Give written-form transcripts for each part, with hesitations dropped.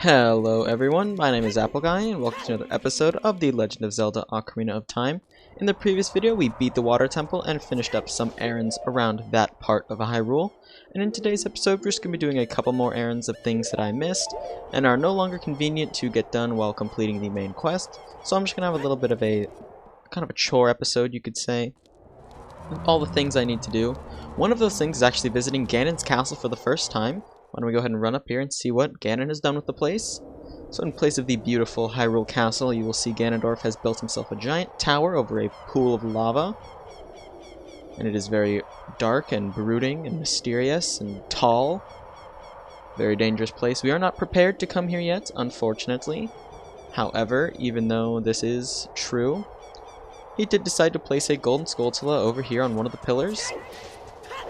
Hello everyone, my name is Appleguy and welcome to another episode of The Legend of Zelda Ocarina of Time. In the previous video we beat the water temple and finished up some errands around that part of Hyrule. And in today's episode we're just going to be doing a couple more errands of things that I missed and are no longer convenient to get done while completing the main quest. So I'm just going to have a little bit of a kind of a chore episode, you could say. All the things I need to do. One of those things is actually visiting Ganon's castle for the first time. Why don't we go ahead and run up here and see what Ganon has done with the place. So in place of the beautiful Hyrule Castle, you will see Ganondorf has built himself a giant tower over a pool of lava. And it is very dark and brooding and mysterious and tall. Very dangerous place. We are not prepared to come here yet, unfortunately. However, even though this is true, he did decide to place a golden Skulltula over here on one of the pillars.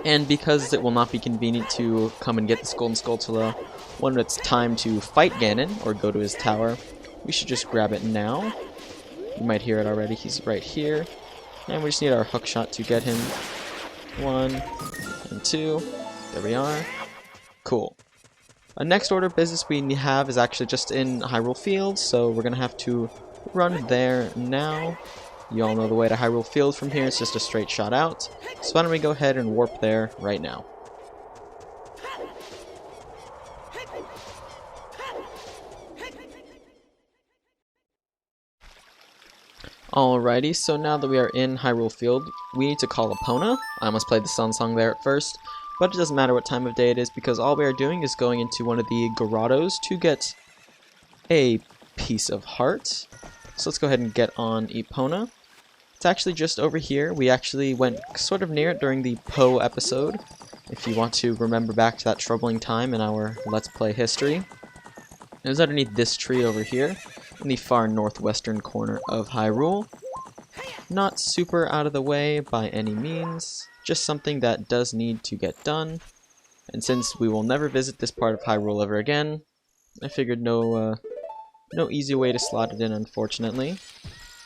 And because it will not be convenient to come and get this golden Skulltula when it's time to fight Ganon or go to his tower, we should just grab it now. You might hear it already, he's right here. And we just need our hookshot to get him. 1 and 2. There we are. Cool. A next order of business we have is actually just in Hyrule Field, so we're going to have to run there now. You all know the way to Hyrule Field from here, it's just a straight shot out. So why don't we go ahead and warp there right now. Alrighty, so now that we are in Hyrule Field, we need to call Epona. I almost played the Sun Song there at first, but it doesn't matter what time of day it is because all we are doing is going into one of the grottos to get a piece of heart. So let's go ahead and get on Epona. It's actually just over here. We actually went sort of near it during the Poe episode, if you want to remember back to that troubling time in our Let's Play history. It was underneath this tree over here, in the far northwestern corner of Hyrule. Not super out of the way by any means, just something that does need to get done. And since we will never visit this part of Hyrule ever again, I figured no easy way to slot it in, unfortunately.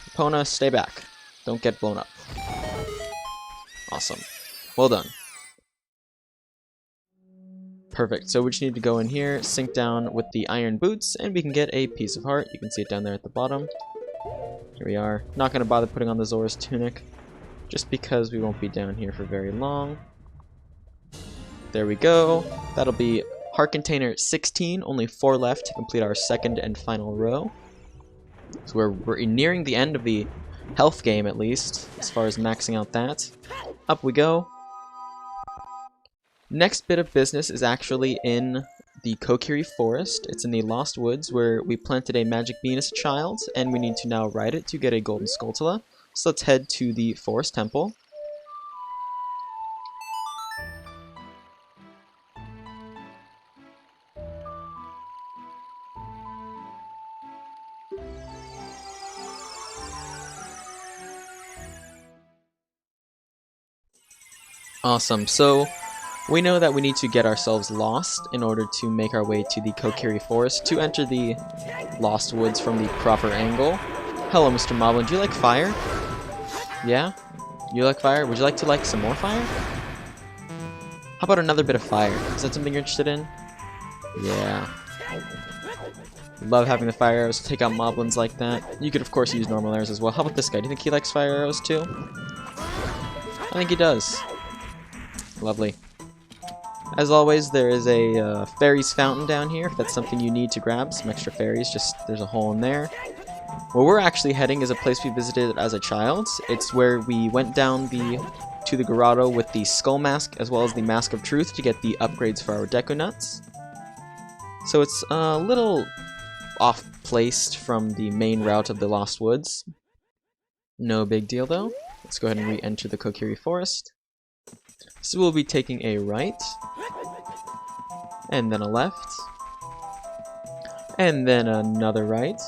Epona, stay back. Don't get blown up. Awesome. Well done. Perfect. So we just need to go in here, sink down with the iron boots, and we can get a piece of heart. You can see it down there at the bottom. Here we are. Not going to bother putting on the Zora's tunic, just because we won't be down here for very long. There we go. That'll be heart container 16. Only 4 left to complete our second and final row. So we're nearing the end of the health game, at least, as far as maxing out that. Up we go. Next bit of business is actually in the Kokiri Forest. It's in the Lost Woods, where we planted a magic bean as a child, and we need to now ride it to get a golden Skulltula. So let's head to the Forest Temple. Awesome, so we know that we need to get ourselves lost in order to make our way to the Kokiri Forest to enter the Lost Woods from the proper angle. Hello, Mr. Moblin, do you like fire? Yeah? You like fire? Would you like to like some more fire? How about another bit of fire? Is that something you're interested in? Yeah. Love having the fire arrows to take out moblins like that. You could of course use normal arrows as well. How about this guy? Do you think he likes fire arrows too? I think he does. Lovely. As always, there is a fairies fountain down here, if that's something you need to grab. Some extra fairies, just there's a hole in there. Where we're actually heading is a place we visited as a child. It's where we went down to the grotto with the skull mask as well as the mask of truth to get the upgrades for our Deku Nuts. So it's a little off-placed from the main route of the Lost Woods. No big deal though. Let's go ahead and re-enter the Kokiri Forest. So we'll be taking a right, and then a left, and then another right,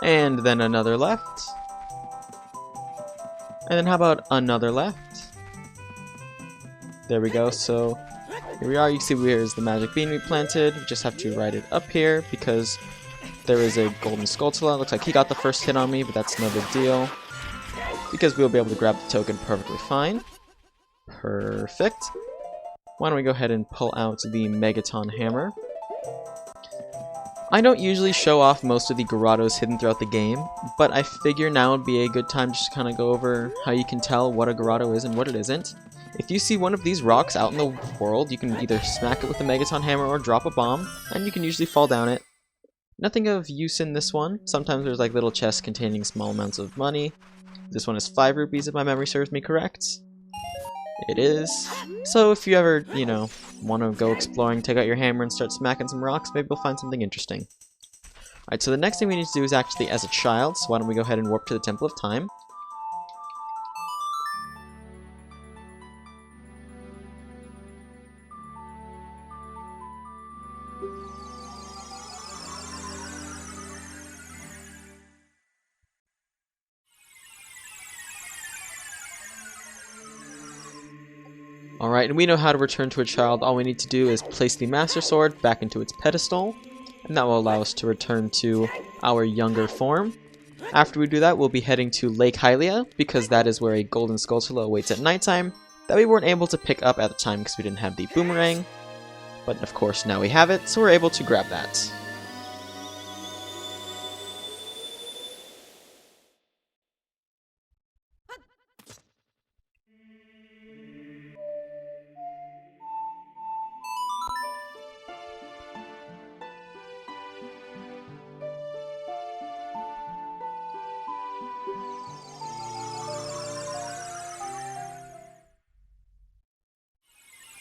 and then another left, and then how about another left? There we go, so here we are. You can see here's the magic bean we planted. We just have to ride it up here because there is a golden Skulltula. Looks like he got the first hit on me, but that's no big deal, because we'll be able to grab the token perfectly fine. Perfect. Why don't we go ahead and pull out the Megaton Hammer. I don't usually show off most of the grottos hidden throughout the game, but I figure now would be a good time just to kind of go over how you can tell what a grotto is and what it isn't. If you see one of these rocks out in the world, you can either smack it with a Megaton Hammer or drop a bomb, and you can usually fall down it. Nothing of use in this one. Sometimes there's like little chests containing small amounts of money. This one is 5 rupees if my memory serves me correct. It is. So if you ever, you know, want to go exploring, take out your hammer and start smacking some rocks, maybe you'll find something interesting. Alright, so the next thing we need to do is actually as a child, so why don't we go ahead and warp to the Temple of Time. Alright, and we know how to return to a child. All we need to do is place the Master Sword back into its pedestal, and that will allow us to return to our younger form. After we do that, we'll be heading to Lake Hylia, because that is where a golden Skulltula awaits at nighttime that we weren't able to pick up at the time because we didn't have the boomerang. But of course, now we have it, so we're able to grab that.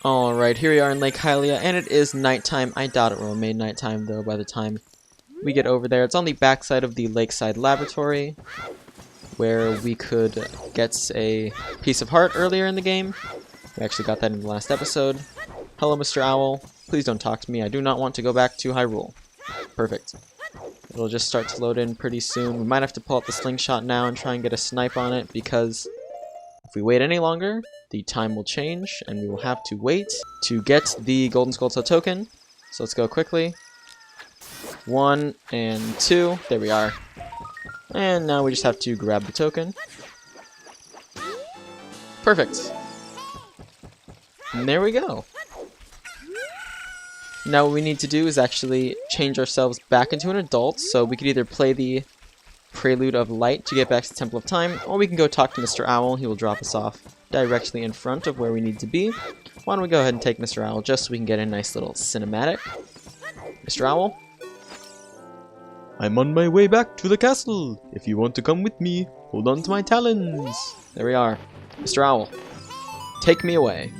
Alright, here we are in Lake Hylia, and it is nighttime. I doubt it will remain nighttime, though, by the time we get over there. It's on the backside of the Lakeside Laboratory, where we could get a piece of heart earlier in the game. We actually got that in the last episode. Hello, Mr. Owl. Please don't talk to me. I do not want to go back to Hyrule. Perfect. It'll just start to load in pretty soon. We might have to pull out the slingshot now and try and get a snipe on it, because if we wait any longer, the time will change, and we will have to wait to get the Golden Skulltula token. So let's go quickly. 1 and 2. There we are. And now we just have to grab the token. Perfect. And there we go. Now what we need to do is actually change ourselves back into an adult, so we could either play the Prelude of Light to get back to the Temple of Time, or we can go talk to Mr. Owl. He will drop us off directly in front of where we need to be. Why don't we go ahead and take Mr. Owl just so we can get a nice little cinematic. Mr. Owl? I'm on my way back to the castle. If you want to come with me, hold on to my talons. There we are. Mr. Owl, take me away.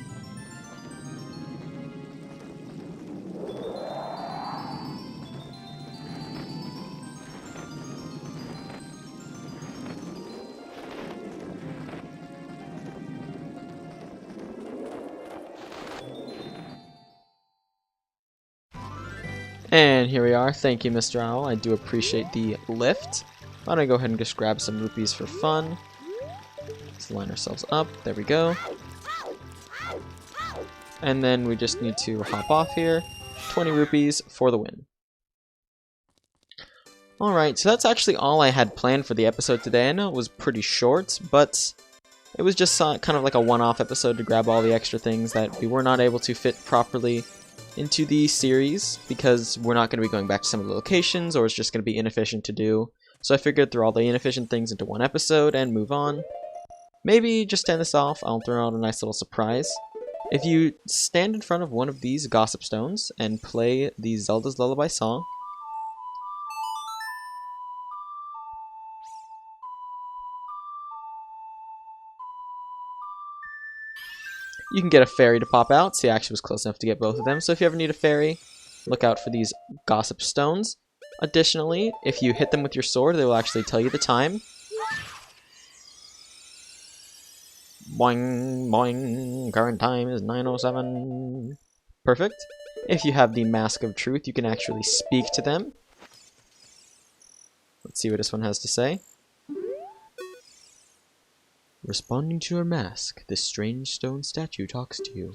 And here we are. Thank you, Mr. Owl. I do appreciate the lift. Why don't I go ahead and just grab some rupees for fun. Let's line ourselves up. There we go. And then we just need to hop off here. 20 rupees for the win. Alright, so that's actually all I had planned for the episode today. I know it was pretty short, but it was just kind of like a one-off episode to grab all the extra things that we were not able to fit properly into the series, because we're not going to be going back to some of the locations, or it's just going to be inefficient to do. So I figured throw all the inefficient things into one episode and move on. Maybe just to end this off, I'll throw out a nice little surprise. If you stand in front of one of these gossip stones and play the Zelda's Lullaby song, you can get a fairy to pop out. See, I actually was close enough to get both of them. So if you ever need a fairy, look out for these gossip stones. Additionally, if you hit them with your sword, they will actually tell you the time. Boing, boing, current time is 9:07. Perfect. If you have the Mask of Truth, you can actually speak to them. Let's see what this one has to say. Responding to your mask, this strange stone statue talks to you.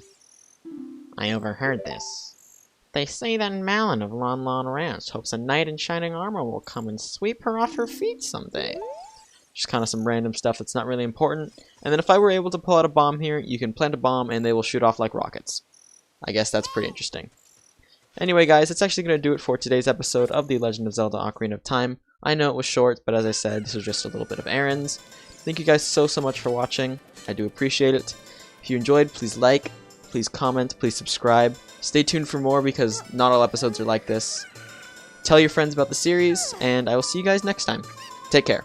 I overheard this. They say that Malin of Lon Lon Ranch hopes a knight in shining armor will come and sweep her off her feet someday. Just kind of some random stuff that's not really important. And then if I were able to pull out a bomb here, you can plant a bomb and they will shoot off like rockets. I guess that's pretty interesting. Anyway, guys, that's actually going to do it for today's episode of The Legend of Zelda Ocarina of Time. I know it was short, but as I said, this was just a little bit of errands. Thank you guys so much for watching. I do appreciate it. If you enjoyed, please like, please comment, please subscribe. Stay tuned for more because not all episodes are like this. Tell your friends about the series, and I will see you guys next time. Take care.